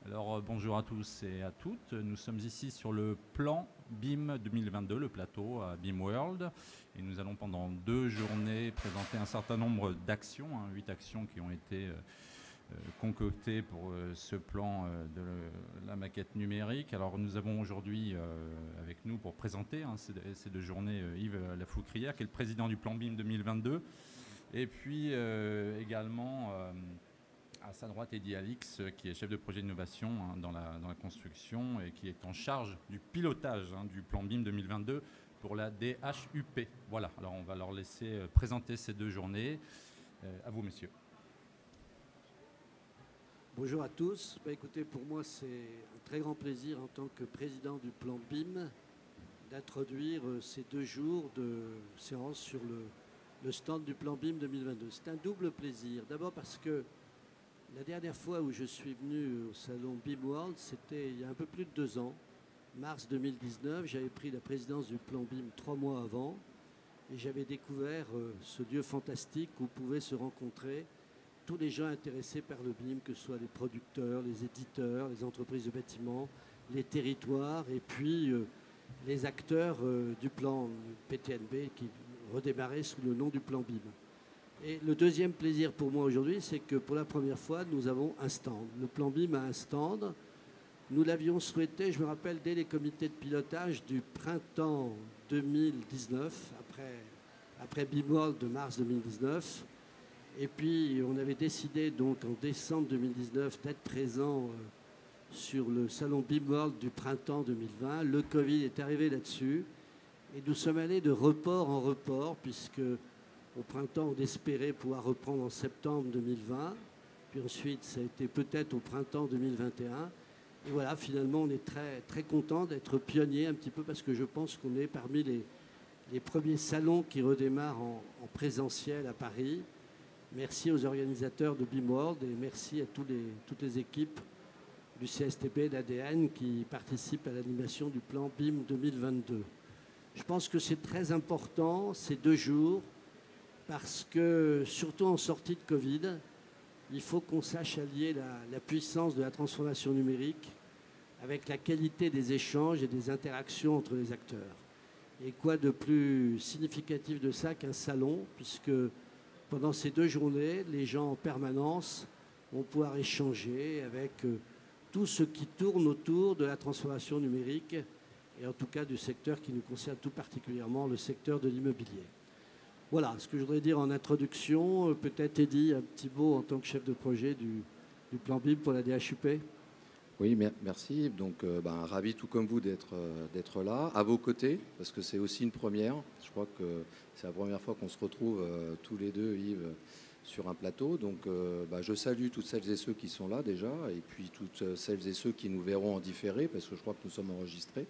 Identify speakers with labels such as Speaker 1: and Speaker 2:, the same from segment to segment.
Speaker 1: Alors bonjour à tous et à toutes. Nous sommes ici sur le plan BIM 2022, le plateau à BIM World. Et nous allons pendant 2 journées présenter un certain nombre d'actions, 8 actions qui ont été concoctées pour ce plan de la maquette numérique. Alors nous avons aujourd'hui avec nous pour présenter ces 2 journées Yves Lafoucrière, qui est le président du plan BIM 2022. Et puis également à sa droite, Eddy Alix, qui est chef de projet d'innovation dans la construction et qui est en charge du pilotage du plan BIM 2022 pour la DHUP. Voilà, alors on va leur laisser présenter ces 2 journées. À vous, messieurs.
Speaker 2: Bonjour à tous. Écoutez, pour moi, c'est un très grand plaisir en tant que président du plan BIM d'introduire ces 2 jours de séance sur le stand du plan BIM 2022. C'est un double plaisir. D'abord parce que la dernière fois où je suis venu au salon BIM World, c'était il y a un peu plus de 2 ans, mars 2019. J'avais pris la présidence du plan BIM 3 mois avant et j'avais découvert ce lieu fantastique où pouvaient se rencontrer tous les gens intéressés par le BIM, que ce soit les producteurs, les éditeurs, les entreprises de bâtiments, les territoires et puis les acteurs du plan PTNB qui redémarrait sous le nom du plan BIM. Et le deuxième plaisir pour moi aujourd'hui, c'est que pour la première fois, nous avons un stand. Le plan BIM a un stand. Nous l'avions souhaité, je me rappelle, dès les comités de pilotage du printemps 2019, après BIM World de mars 2019. Et puis, on avait décidé donc en décembre 2019 d'être présent sur le salon BIM World du printemps 2020. Le Covid est arrivé là-dessus. Et nous sommes allés de report en report, puisque au printemps, on espérait pouvoir reprendre en septembre 2020. Puis ensuite, ça a été peut-être au printemps 2021. Et voilà, finalement, on est très, très content d'être pionnier un petit peu, parce que je pense qu'on est parmi les premiers salons qui redémarrent en présentiel à Paris. Merci aux organisateurs de BIM World et merci à toutes les équipes du CSTB, d'ADN qui participent à l'animation du plan BIM 2022. Je pense que c'est très important ces 2 jours parce que, surtout en sortie de Covid, il faut qu'on sache allier la puissance de la transformation numérique avec la qualité des échanges et des interactions entre les acteurs. Et quoi de plus significatif de ça qu'un salon, puisque pendant ces 2 journées, les gens en permanence vont pouvoir échanger avec tout ce qui tourne autour de la transformation numérique et en tout cas du secteur qui nous concerne tout particulièrement, le secteur de l'immobilier. Voilà ce que je voudrais dire en introduction. Peut-être Eddy, un petit mot en tant que chef de projet du plan BIM pour la DHUP.
Speaker 3: Oui, merci. Donc, ravi tout comme vous d'être là, à vos côtés, parce que c'est aussi une première. Je crois que c'est la première fois qu'on se retrouve tous les deux, Yves, sur un plateau. Donc, je salue toutes celles et ceux qui sont là déjà, et puis toutes celles et ceux qui nous verront en différé, parce que je crois que nous sommes enregistrés.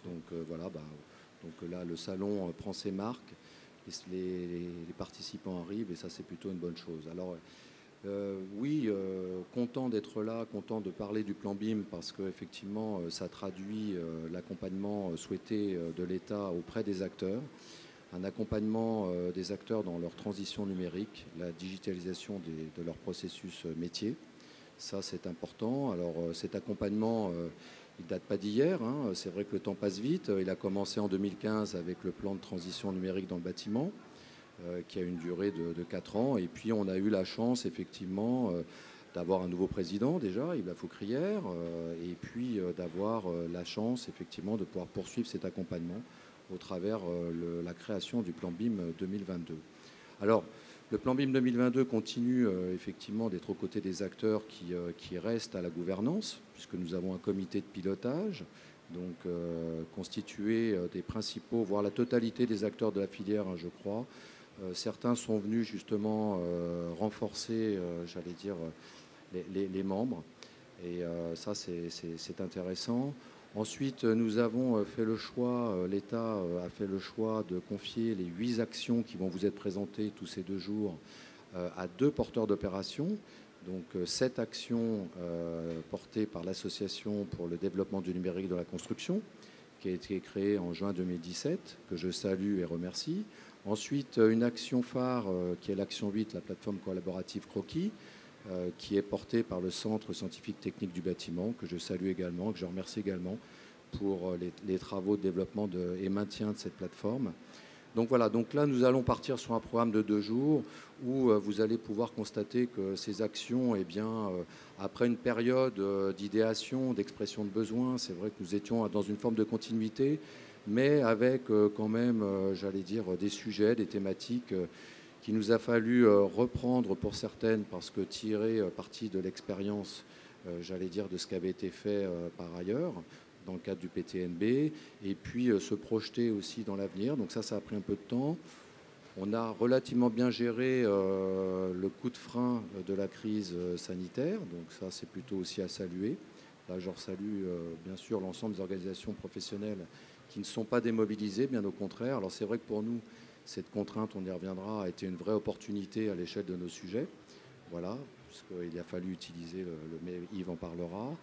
Speaker 3: Donc, donc là, le salon prend ses marques, les participants arrivent, et ça, c'est plutôt une bonne chose. Alors, content d'être là, content de parler du plan BIM parce qu'effectivement, ça traduit l'accompagnement souhaité de l'État auprès des acteurs, un accompagnement des acteurs dans leur transition numérique, la digitalisation de leur processus métier. Ça, c'est important. Alors, cet accompagnement, il ne date pas d'hier. C'est vrai que le temps passe vite. Il a commencé en 2015 avec le plan de transition numérique dans le bâtiment, qui a une durée de 4 ans. Et puis, on a eu la chance, effectivement, d'avoir un nouveau président, déjà, Yves Lafoucrière, et puis d'avoir la chance, effectivement, de pouvoir poursuivre cet accompagnement au travers la création du plan BIM 2022. Alors, le plan BIM 2022 continue, effectivement, d'être aux côtés des acteurs qui restent à la gouvernance, puisque nous avons un comité de pilotage, donc constitué des principaux, voire la totalité des acteurs de la filière, je crois. Certains sont venus justement renforcer, j'allais dire, les membres. Et ça, c'est intéressant. Ensuite, nous avons fait le choix, l'État a fait le choix de confier les 8 actions qui vont vous être présentées tous ces 2 jours à 2 porteurs d'opérations. Donc 7 actions portées par l'Association pour le développement du numérique dans la construction, qui a été créée en juin 2017, que je salue et remercie. Ensuite, une action phare qui est l'action 8, la plateforme collaborative Croquis, qui est porté par le Centre scientifique technique du bâtiment, que je salue également, que je remercie également pour les travaux de développement et maintien de cette plateforme. Donc voilà, donc là nous allons partir sur un programme de 2 jours où vous allez pouvoir constater que ces actions, eh bien, après une période d'idéation, d'expression de besoins, c'est vrai que nous étions dans une forme de continuité, mais avec quand même, j'allais dire, des sujets, des thématiques qu'il nous a fallu reprendre pour certaines, parce que tirer parti de l'expérience, j'allais dire, de ce qui avait été fait par ailleurs, dans le cadre du PTNB, et puis se projeter aussi dans l'avenir. Donc ça a pris un peu de temps. On a relativement bien géré le coup de frein de la crise sanitaire, donc ça c'est plutôt aussi à saluer. Là je salue bien sûr l'ensemble des organisations professionnelles qui ne sont pas démobilisées, bien au contraire. Alors c'est vrai que pour nous, cette contrainte, on y reviendra, a été une vraie opportunité à l'échelle de nos sujets. Voilà, puisqu'il a fallu utiliser mais Yves en parlera.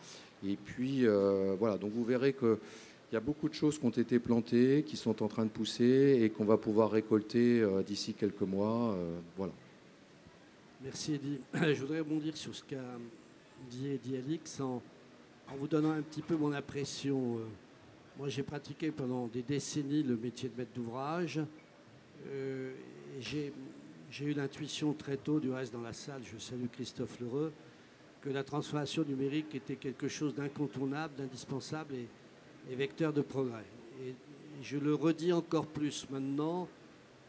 Speaker 3: Et puis, voilà, donc vous verrez qu'il y a beaucoup de choses qui ont été plantées, qui sont en train de pousser et qu'on va pouvoir récolter d'ici quelques mois. Voilà.
Speaker 2: Merci Eddy. Je voudrais rebondir sur ce qu'a dit Eddy Alix en vous donnant un petit peu mon impression. Moi, j'ai pratiqué pendant des décennies le métier de maître d'ouvrage. J'ai eu l'intuition très tôt, du reste dans la salle, je salue Christophe Lheureux, que la transformation numérique était quelque chose d'incontournable, d'indispensable et vecteur de progrès. Et je le redis encore plus maintenant,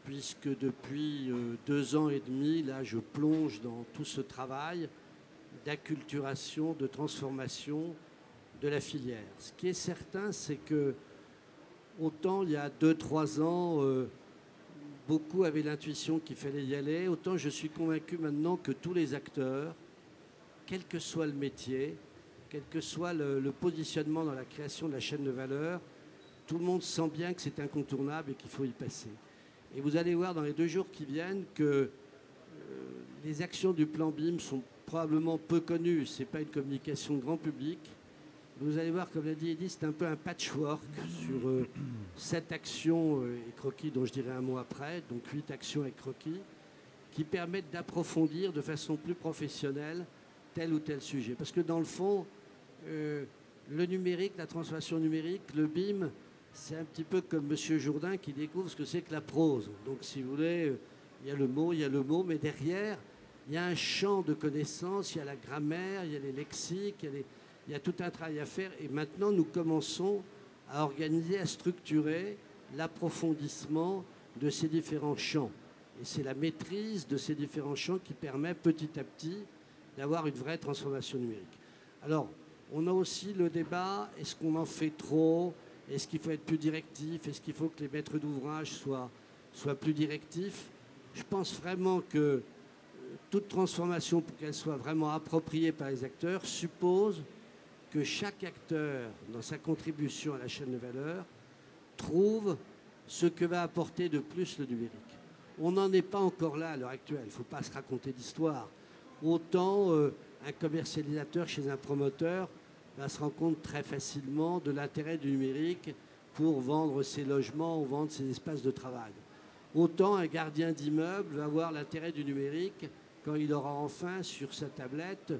Speaker 2: puisque depuis 2 ans et demi, là, je plonge dans tout ce travail d'acculturation, de transformation de la filière. Ce qui est certain, c'est que autant il y a 2-3 ans, beaucoup avaient l'intuition qu'il fallait y aller, autant je suis convaincu maintenant que tous les acteurs, quel que soit le métier, quel que soit le positionnement dans la création de la chaîne de valeur, tout le monde sent bien que c'est incontournable et qu'il faut y passer. Et vous allez voir dans les 2 jours qui viennent que les actions du plan BIM sont probablement peu connues. Ce n'est pas une communication grand public. Vous allez voir, comme l'a dit Eddy, c'est un peu un patchwork sur 7 actions et croquis dont je dirai un mot après, donc 8 actions et croquis, qui permettent d'approfondir de façon plus professionnelle tel ou tel sujet. Parce que dans le fond, le numérique, la transformation numérique, le BIM, c'est un petit peu comme M. Jourdain qui découvre ce que c'est que la prose. Donc si vous voulez, il y a le mot, mais derrière, il y a un champ de connaissances, il y a la grammaire, il y a les lexiques, il y a tout un travail à faire. Et maintenant, nous commençons à organiser, à structurer l'approfondissement de ces différents champs. Et c'est la maîtrise de ces différents champs qui permet petit à petit d'avoir une vraie transformation numérique. Alors, on a aussi le débat, est-ce qu'on en fait trop? Est-ce qu'il faut être plus directif? Est-ce qu'il faut que les maîtres d'ouvrage soient plus directifs? Je pense vraiment que toute transformation, pour qu'elle soit vraiment appropriée par les acteurs, suppose que chaque acteur, dans sa contribution à la chaîne de valeur, trouve ce que va apporter de plus le numérique. On n'en est pas encore là à l'heure actuelle, il ne faut pas se raconter d'histoire. Autant un commercialisateur chez un promoteur va se rendre compte très facilement de l'intérêt du numérique pour vendre ses logements ou vendre ses espaces de travail. Autant un gardien d'immeuble va voir l'intérêt du numérique quand il aura enfin sur sa tablette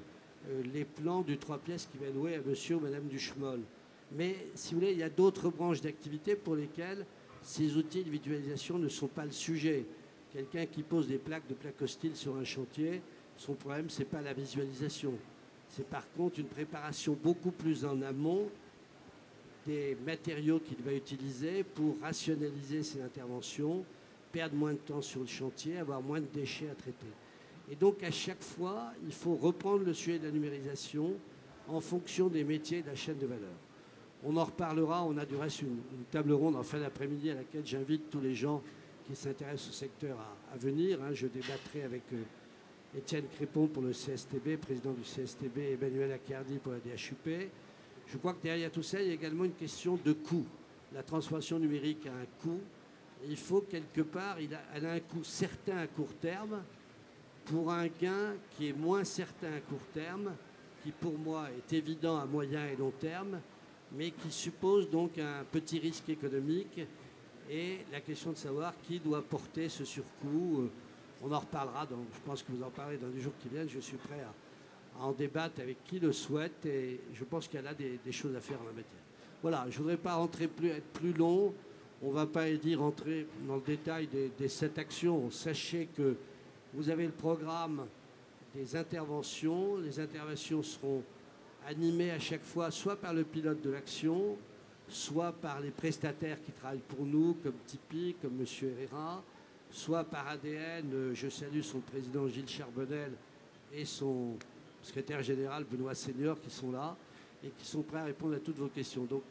Speaker 2: les plans du 3 pièces qu'il va louer à monsieur ou madame Duchemol. Mais si vous voulez, il y a d'autres branches d'activité pour lesquelles ces outils de visualisation ne sont pas le sujet. Quelqu'un qui pose des plaques de plaques hostiles sur un chantier, son problème, ce n'est pas la visualisation. C'est par contre une préparation beaucoup plus en amont des matériaux qu'il va utiliser pour rationaliser ses interventions, perdre moins de temps sur le chantier, avoir moins de déchets à traiter. Et donc à chaque fois, il faut reprendre le sujet de la numérisation en fonction des métiers de la chaîne de valeur. On en reparlera, on a du reste une table ronde en fin d'après-midi à laquelle j'invite tous les gens qui s'intéressent au secteur à venir. Je débattrai avec Étienne Crépon pour le CSTB, président du CSTB, et Emmanuel Accardi pour la DHUP. Je crois que derrière tout ça, il y a également une question de coût. La transformation numérique a un coût. Il faut quelque part, elle a un coût certain à court terme pour un gain qui est moins certain à court terme, qui pour moi est évident à moyen et long terme, mais qui suppose donc un petit risque économique et la question de savoir qui doit porter ce surcoût. On en reparlera, je pense que vous en parlerez dans les jours qui viennent. Je suis prêt à en débattre avec qui le souhaite et je pense qu'il y a là des choses à faire en la matière. Voilà, je ne voudrais pas être plus long. On ne va pas rentrer dans le détail des 7 actions. Sachez que vous avez le programme des interventions. Les interventions seront animées à chaque fois soit par le pilote de l'action, soit par les prestataires qui travaillent pour nous, comme Tipeee, comme M. Herrera, soit par ADN. Je salue son président Gilles Charbonnel et son secrétaire général Benoît Senior qui sont là et qui sont prêts à répondre à toutes vos questions. Donc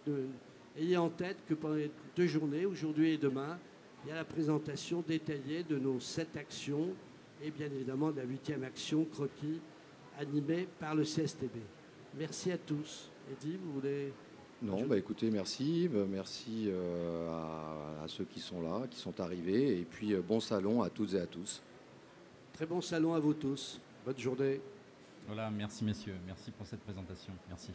Speaker 2: ayez en tête que pendant les 2 journées, aujourd'hui et demain, il y a la présentation détaillée de nos 7 actions et bien évidemment de la 8e action, croquis, animée par le CSTB. Merci à tous. Eddy, vous voulez...
Speaker 3: Non, écoutez, merci. Merci à ceux qui sont là, qui sont arrivés. Et puis, bon salon à toutes et à tous.
Speaker 2: Très bon salon à vous tous. Bonne journée.
Speaker 1: Voilà, merci messieurs. Merci pour cette présentation. Merci.